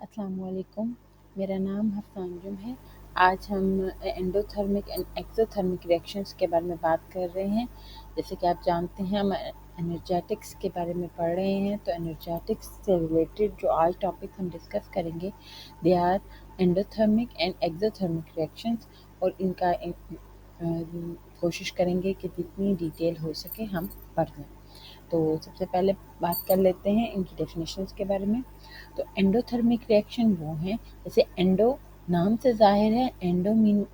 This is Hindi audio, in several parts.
अस्सलाम वालेकुम। मेरा नाम हफ्सा अंजुम है। आज हम एंडोथर्मिक एंड एक्सोथर्मिक रिएक्शंस के बारे में बात कर रहे हैं। जैसे कि आप जानते हैं हम एनर्जेटिक्स के बारे में पढ़ रहे हैं, तो एनर्जेटिक्स से रिलेटेड जो आज टॉपिक हम डिस्कस करेंगे they are endothermic and exothermic reactions, और इनका कोशिश करेंगे कि जितनी डिटेल हो सके हम पढ़ लें। तो सबसे पहले बात कर लेते हैं इनकी डेफिनेशंस के बारे में। तो एंडोथर्मिक रिएक्शन वो हैं, जैसे एंडो नाम से जाहिर है, endo mean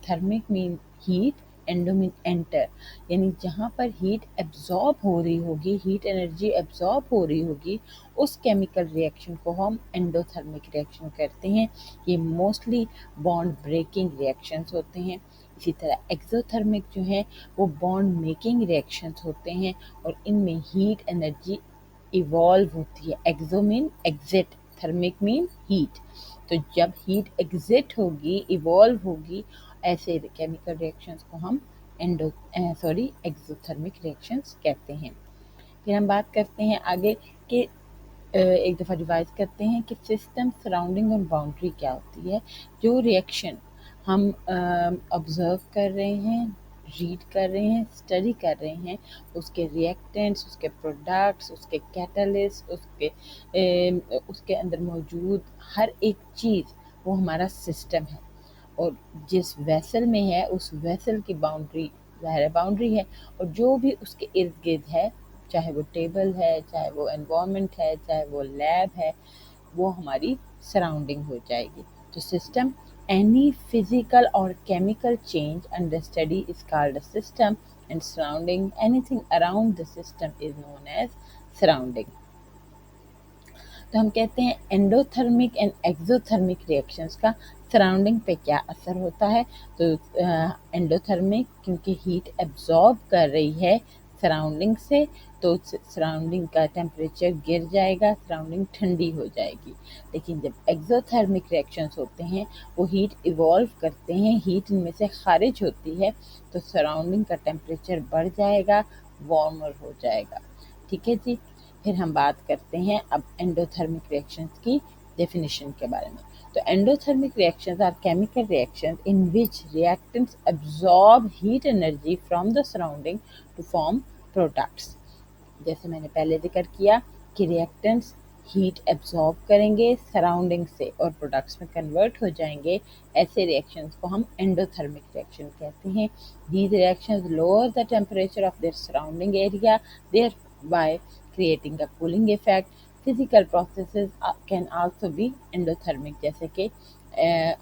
thermic mean heat, endo mean enter, यानी जहाँ पर हीट एब्जॉर्ब हो रही होगी, हीट एनर्जी एब्जॉर्ब हो रही होगी, उस केमिकल रिएक्शन को हम एंडोथर्मिक रिएक्शन कहते हैं। ये मोस्टली बॉन्ड ब्रेकिंग रिएक्शंस होते हैं। इसी तरह एक्सोथर्मिक जो है वो बॉन्ड मेकिंग रिएक्शंस होते हैं, और इनमें हीट एनर्जी इवॉल्व होती है। Exo mean exit, thermic mean heat. तो जब हीट एग्जिट होगी, इवॉल्व होगी, ऐसे केमिकल रिएक्शंस को हम एक्सोथर्मिक रिएक्शंस कहते हैं। फिर हम बात करते हैं आगे कि एक दफ़ा रिवाइज करते हैं कि सिस्टम, सराउंडिंग और बाउंड्री क्या होती है। जो रिएक्शन हम ऑब्ज़र्व कर रहे हैं, रीड कर रहे हैं, स्टडी कर रहे हैं, उसके रिएक्टेंट्स, उसके प्रोडक्ट्स, उसके कैटलिस्ट, उसके अंदर मौजूद हर एक चीज़ वो हमारा सिस्टम है, और जिस वेसल में है उस वेसल की बाउंड्री ज़ाहिर बाउंड्री है, और जो भी उसके इर्द गिर्द है, चाहे वो टेबल है, चाहे वो एनवायरनमेंट है, चाहे वो लैब है, वो हमारी सराउंडिंग हो जाएगी। तो सिस्टम, एनी फिजिकल और chemical change under study is called a system, and surrounding, anything around the system is known as surrounding. तो हम कहते हैं एंडोथर्मिक एंड एक्सोथर्मिक रिएक्शंस का सराउंडिंग पे क्या असर होता है। तो एंडोथर्मिक क्योंकि हीट एब्जॉर्ब कर रही है सराउंडिंग से, तो सराउंडिंग का टेम्परेचर गिर जाएगा, सराउंडिंग ठंडी हो जाएगी। लेकिन जब एक्सोथर्मिक रिएक्शंस होते हैं वो हीट इवॉल्व करते हैं, हीट इनमें से खारिज होती है, तो सराउंडिंग का टेम्परेचर बढ़ जाएगा, वार्मर हो जाएगा। ठीक है जी। फिर हम बात करते हैं अब एंडोथर्मिक रिएक्शंस की डेफिनेशन के बारे में। तो endothermic reactions are chemical reactions in which reactants absorb heat energy from the surrounding to form products. जैसे मैंने पहले जिक्र किया कि रिएक्टेंट्स हीट एब्जॉर्ब करेंगे सराउंडिंग से और प्रोडक्ट्स में कन्वर्ट हो जाएंगे, ऐसे रिएक्शंस को हम एंडोथर्मिक रिएक्शन कहते हैं। These reactions lower the temperature of their surrounding area, thereby creating a cooling effect. Physical processes can also be endothermic, जैसे कि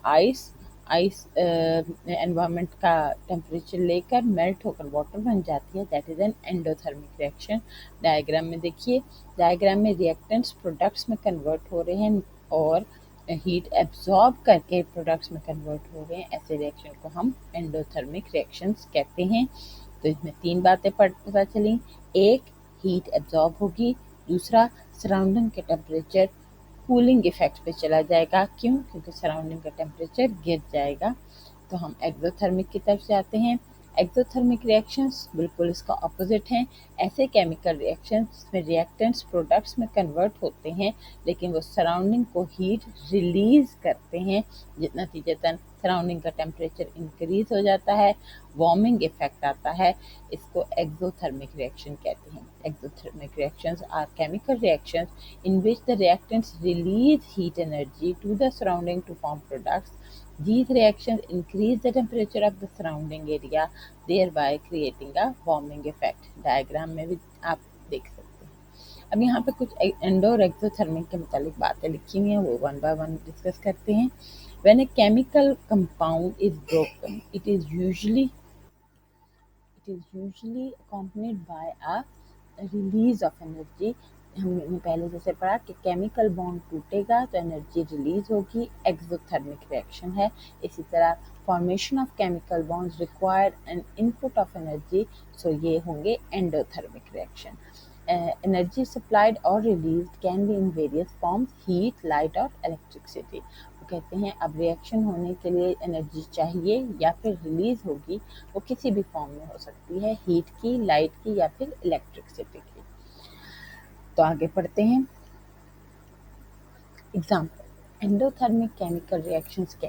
आइस एनवायरनमेंट का टेम्परेचर लेकर मेल्ट होकर वाटर बन जाती है, that is an endothermic reaction. Diagram में देखिए, डायग्राम में रिएक्टेंट्स प्रोडक्ट्स में कन्वर्ट हो रहे हैं और हीट एब्जॉर्ब करके प्रोडक्ट्स में कन्वर्ट हो रहे हैं, ऐसे रिएक्शन को हम एंडोथर्मिक रिएक्शंस कहते हैं। तो इसमें तीन बातें पता चली, एक हीट एब्जॉर्ब होगी, दूसरा सराउंडिंग के टेम्परेचर कूलिंग इफेक्ट पे चला जाएगा। क्यों? क्योंकि सराउंडिंग का टेम्परेचर गिर जाएगा। तो हम एक्सोथर्मिक की तरफ जाते हैं। एक्सोथर्मिक रिएक्शंस बिल्कुल इसका ऑपोजिट हैं। ऐसे केमिकल रिएक्शंस में रिएक्टेंट्स प्रोडक्ट्स में कन्वर्ट होते हैं, लेकिन वो सराउंडिंग को हीट रिलीज करते हैं, नतीजतन सराउंडिंग का टेम्परेचर इंक्रीज हो जाता है, वार्मिंग इफेक्ट आता है। इसको एक्सोथर्मिक रिएक्शन कहते हैं। Exothermic reactions are chemical reactions in which the reactants release heat energy to the surrounding to form products. These reactions increase the temperature of the surrounding area, thereby creating a warming effect. Diagram में भी आप देख सकते हैं। अब यहाँ पे कुछ एंडो और एक्सोथर्मिक के मुतालिक बातें लिखी हुई हैं, वो वन बाय वन डिस्कस करते हैं। When a chemical compound is broken, it is usually accompanied by a release of energy. हमने पहले जैसे पढ़ा कि केमिकल बॉन्ड टूटेगा तो एनर्जी रिलीज होगी, एक्सोथर्मिक रिएक्शन है। इसी तरह formation of chemical bonds require an input of energy, so ये होंगे एंडोथर्मिक रिएक्शन। एनर्जी सप्लाइड और release can be in various forms, heat, light और इलेक्ट्रिसिटी। वो कहते हैं अब रिएक्शन होने के लिए एनर्जी चाहिए या फिर रिलीज होगी, वो किसी भी फॉर्म में हो सकती है, हीट की, लाइट की या फिर इलेक्ट्रिसिटी की। तो आगे पढ़ते हैं। एग्जाम्पल, एंडोथर्मिक केमिकल रिएक्शंस के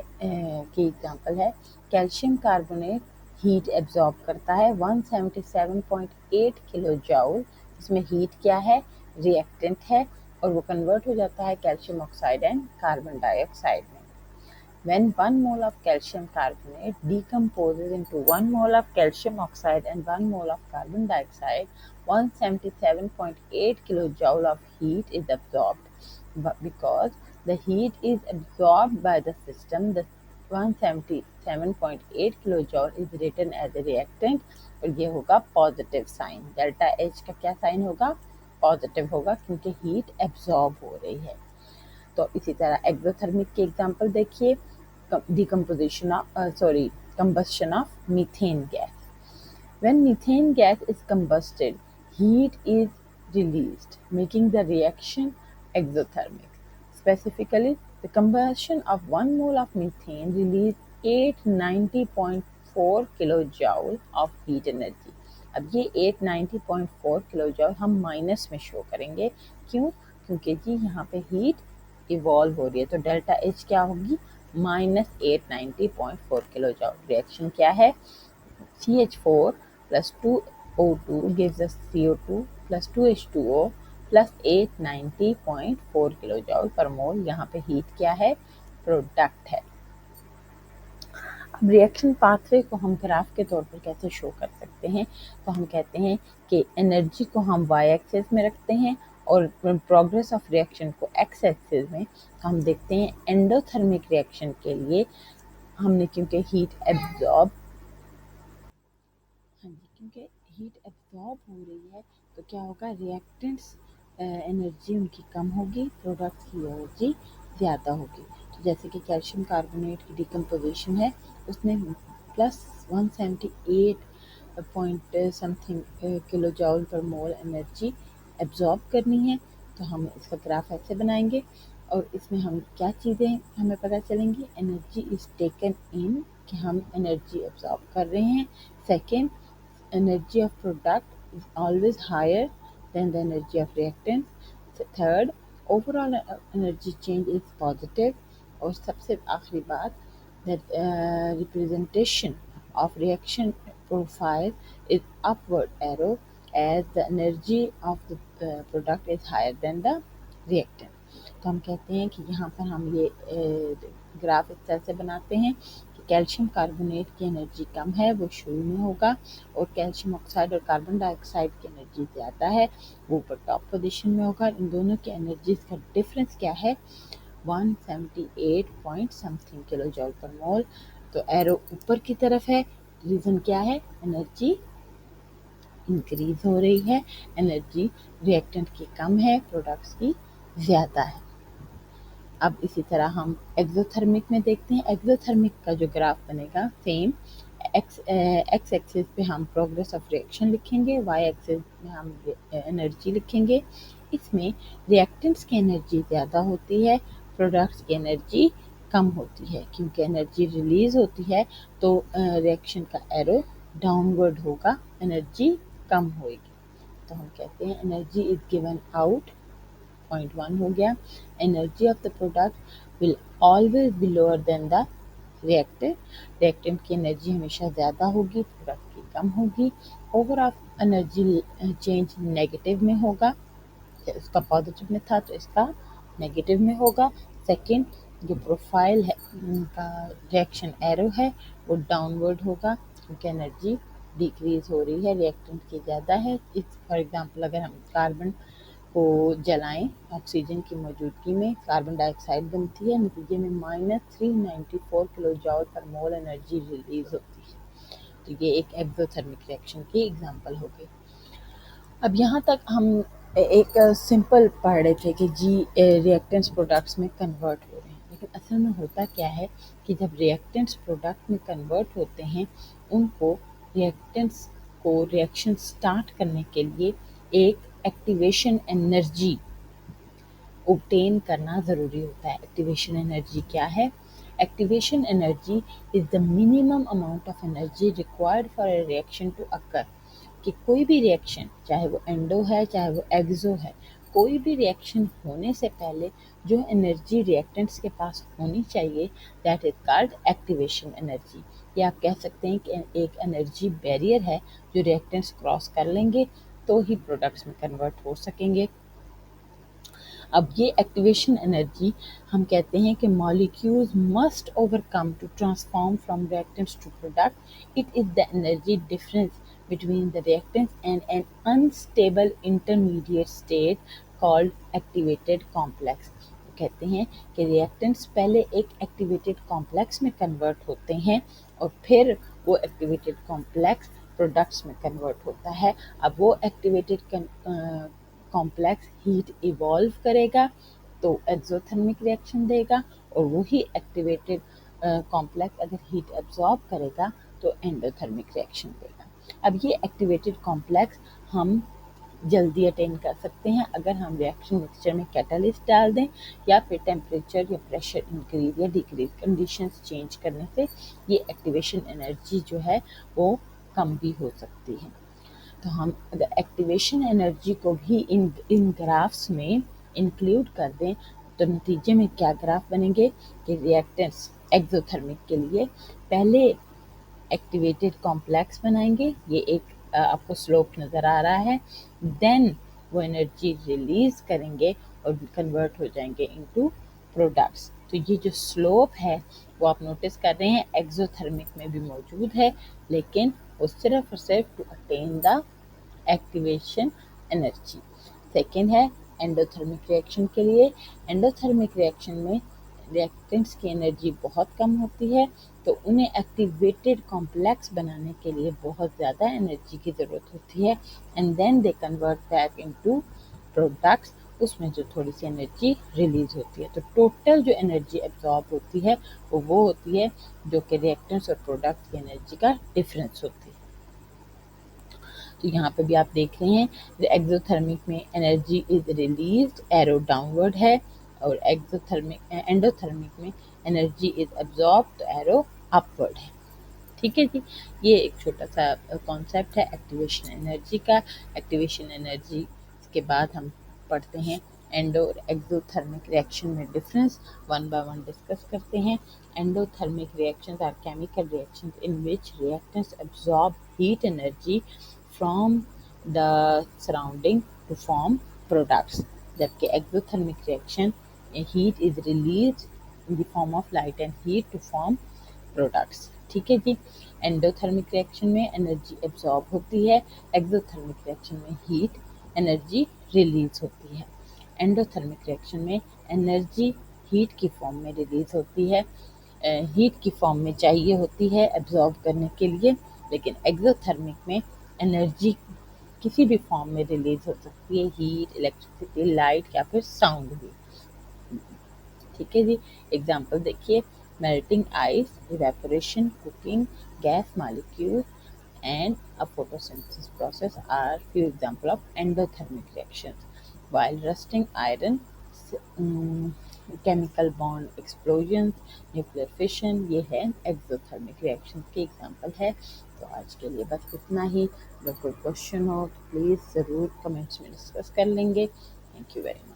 एग्जांपल है कैल्शियम कार्बोनेट हीट एब्जॉर्ब करता है 177.8 किलो जूल। इसमें हीट क्या है, रिएक्टेंट है, और वो कन्वर्ट हो जाता है calcium oxide and carbon dioxide में। When 1 mole of calcium carbonate decomposes into 1 mole of calcium oxide and 1 mole of carbon dioxide, 177.8 kilojoule of heat is absorbed. But because the heat is absorbed by the system, the 177.8 kilojoule is written as a reactant और ये होगा पॉजिटिव साइन। डेल्टा एच का क्या साइन होगा, पॉजिटिव होगा, क्योंकि हीट एब्जॉर्ब हो रही है। तो इसी तरह एक्सोथर्मिक के एग्जांपल देखिए, combustion of methane gas. When methane gas is combusted, heat is released, making the reaction exothermic. Specifically, the combustion of 1 mole of methane released 890.4 kilojoule of heat energy. अब ये 890.4 किलोजूल हम माइनस में शो करेंगे, क्यों, क्योंकि जी यहाँ पे हीट इवॉल्व हो रही है, तो डेल्टा एच क्या होगी, -890.4 किलोजूल। रिएक्शन क्या है, CH4 plus 2O2 gives us CO2 plus 2H2O plus 890.4 kilojoule पर मोल। यहाँ पे हीट क्या है, प्रोडक्ट है। अब रिएक्शन पाथवे को हम ग्राफ के तौर पर कैसे शो कर सकते हैं, तो हम कहते हैं कि एनर्जी को हम वाई एक्सिस में रखते हैं और प्रोग्रेस ऑफ रिएक्शन को एक्स एक्सिस में। तो हम देखते हैं एंडोथर्मिक रिएक्शन के लिए हमने क्योंकि हीट एब्जॉर्ब हो रही है, तो क्या होगा, रिएक्टेंट्स एनर्जी उनकी कम होगी, प्रोडक्ट्स की एनर्जी ज़्यादा होगी। तो जैसे कि कैल्शियम कार्बोनेट की डिकम्पोजिशन है, उसने +178 पॉइंट समथिंग किलो जूल पर मोल एनर्जी एब्जॉर्ब करनी है। तो हम इसका ग्राफ ऐसे बनाएंगे और इसमें हम क्या चीज़ें हमें पता चलेंगी, एनर्जी इज़ टेकन इन, कि हम एनर्जी एब्जॉर्ब कर रहे हैं। Second, energy of product is always higher than the energy of reactant. Third, overall energy change is positive. और सबसे आखिरी बात, that representation of reaction profile is upward arrow as the energy of the product is higher than the reactant. तो हम कहते हैं कि यहाँ पर हम ये ग्राफ इस तरह से बनाते हैं कि कैल्शियम कार्बोनेट की एनर्जी कम है, वो शुरू में होगा, और कैल्शियम ऑक्साइड और कार्बन डाइऑक्साइड की एनर्जी ज़्यादा है, वो ऊपर टॉप पोजीशन में होगा। इन दोनों की एनर्जीज का डिफरेंस क्या है, 178 पॉइंट समथिंग किलो जूल पर मोल। तो एरो ऊपर की तरफ है, रीज़न क्या है, एनर्जी इंक्रीज हो रही है, एनर्जी रिएक्टेंट की कम है, प्रोडक्ट्स की ज़्यादा है। अब इसी तरह हम एक्सोथर्मिक में देखते हैं। एक्सोथर्मिक का जो ग्राफ बनेगा सेम, एक्स एक्सिस पे हम प्रोग्रेस ऑफ रिएक्शन लिखेंगे, वाई एक्सिस में हम एनर्जी लिखेंगे। इसमें रिएक्टेंट्स की एनर्जी ज़्यादा होती है, प्रोडक्ट्स की एनर्जी कम होती है। क्योंकि एनर्जी रिलीज होती है तो रिएक्शन का एरो डाउनवर्ड होगा, एनर्जी कम होगी। तो हम कहते हैं energy is given out, point 1 हो गया। Energy of the product will always be lower than the reactant, reactant की एनर्जी हमेशा ज़्यादा होगी, प्रोडक्ट की कम होगी। ओवरऑल एनर्जी चेंज नेगेटिव में होगा, इसका पॉजिटिव में था तो इसका नेगेटिव में होगा। सेकेंड, जो प्रोफाइल है का रिएक्शन एरो है वो डाउनवर्ड होगा, क्योंकि एनर्जी डिक्रीज हो रही है, रिएक्टेंट की ज़्यादा है। इस फॉर एग्जांपल अगर हम कार्बन को जलाएं ऑक्सीजन की मौजूदगी में, कार्बन डाइऑक्साइड बनती है, नतीजे में -394 किलो जूल पर मोल एनर्जी रिलीज होती है। तो ये एक एक्सोथर्मिक रिएक्शन की एग्जांपल हो गई। अब यहाँ तक हम एक सिंपल पढ़ रहे थे कि जी रिएक्टेंट्स प्रोडक्ट्स में कन्वर्ट हो रहे हैं, लेकिन असल में होता क्या है कि जब रिएक्टेंट्स प्रोडक्ट में कन्वर्ट होते हैं, उनको रिएक्टेंट्स को रिएक्शन स्टार्ट करने के लिए एक एक्टिवेशन एनर्जी ऑब्टेन करना ज़रूरी होता है। एक्टिवेशन एनर्जी क्या है, activation energy is the minimum amount of energy required for a reaction to occur. कि कोई भी रिएक्शन, चाहे वो एंडो है चाहे वो एक्सो है, कोई भी रिएक्शन होने से पहले जो एनर्जी रिएक्टेंट्स के पास होनी चाहिए, that is called activation energy. या आप कह सकते हैं कि एक एनर्जी बैरियर है जो रिएक्टेंट्स क्रॉस कर लेंगे तो ही प्रोडक्ट्स में कन्वर्ट हो सकेंगे। अब ये एक्टिवेशन एनर्जी हम कहते हैं कि molecules must overcome to transform from reactants to product. It is the energy difference between the reactants and an unstable intermediate state called activated complex। कहते हैं कि रिएक्टेंट्स पहले एक एक्टिवेटेड कॉम्प्लेक्स में कन्वर्ट होते हैं और फिर वो एक्टिवेटेड कॉम्प्लेक्स प्रोडक्ट्स में कन्वर्ट होता है। अब वो एक्टिवेटेड कॉम्प्लेक्स हीट इवॉल्व करेगा तो एक्सोथर्मिक रिएक्शन देगा, और वही एक्टिवेटेड कॉम्प्लेक्स अगर हीट एब्जॉर्ब करेगा तो एंडोथर्मिक रिएक्शन देगा। अब ये एक्टिवेटेड कॉम्प्लेक्स हम जल्दी अटेन कर सकते हैं अगर हम रिएक्शन मिक्सचर में कैटालिस्ट डाल दें या फिर टेम्परेचर या प्रेशर इंक्रीज या डिक्रीज कंडीशंस चेंज करने से ये एक्टिवेशन एनर्जी जो है वो कम भी हो सकती है। तो हम अगर एक्टिवेशन एनर्जी को भी इन ग्राफ्स में इंक्लूड कर दें तो नतीजे में क्या ग्राफ बनेंगे कि रिएक्टेंट्स एक्सोथर्मिक के लिए पहले एक्टिवेटेड कॉम्प्लेक्स बनाएंगे, ये एक आपको स्लोप नज़र आ रहा है, देन वो एनर्जी रिलीज करेंगे और कन्वर्ट हो जाएंगे इनटू प्रोडक्ट्स। तो ये जो स्लोप है वो आप नोटिस कर रहे हैं एक्सोथर्मिक में भी मौजूद है, लेकिन वो सिर्फ और सिर्फ to attain the activation energy. Second है एंडोथर्मिक रिएक्शन के लिए। एंडोथर्मिक रिएक्शन में रिएक्टेंट्स की एनर्जी बहुत कम होती है, तो उन्हें एक्टिवेटेड कॉम्प्लेक्स बनाने के लिए बहुत ज़्यादा एनर्जी की ज़रूरत होती है, and then they convert back into products, उसमें जो थोड़ी सी एनर्जी रिलीज होती है। तो टोटल जो एनर्जी एब्जॉर्ब होती है वो होती है जो कि रिएक्टेंट्स और प्रोडक्ट्स की एनर्जी का डिफरेंस होती है। तो यहाँ पे भी आप देख रहे हैं एक्सोथर्मिक में energy is released, arrow downward है, और एंडोथर्मिक में एनर्जी इज एब्जॉर्ब, तो एरो अपवर्ड है। ठीक है जी, ये एक छोटा सा कॉन्सेप्ट है एक्टिवेशन एनर्जी का। एक्टिवेशन एनर्जी के बाद हम पढ़ते हैं एंडो और एक्सोथर्मिक रिएक्शन में difference, one by one discuss करते हैं। Endothermic reactions are chemical reactions in which reactants absorb heat energy from the surrounding to form products, जबकि exothermic reaction heat is release in the form of light and heat to form products. ठीक है जी, एंडोथर्मिक रिएक्शन में एनर्जी एब्जॉर्ब होती है, एक्सोथर्मिक रिएक्शन में हीट एनर्जी रिलीज होती है। एंडोथर्मिक रिएक्शन में एनर्जी हीट की फॉर्म में रिलीज होती है, हीट की फॉर्म में चाहिए होती है एब्जॉर्ब करने के लिए, लेकिन एक्सोथर्मिक में एनर्जी किसी भी फॉर्म में रिलीज हो सकती है, हीट, इलेक्ट्रिसिटी, लाइट या फिर साउंड भी। ठीक है जी, एग्जाम्पल देखिए, melting ice, evaporation, cooking, gas molecule and a photosynthesis process are few example of endothermic reactions, while rusting iron, chemical bond explosions, nuclear fission, ये है exothermic reactions के example है। तो आज के लिए बस इतना ही। अगर कोई क्वेश्चन हो तो प्लीज़ ज़रूर कमेंट्स में डिस्कस कर लेंगे। Thank you very much.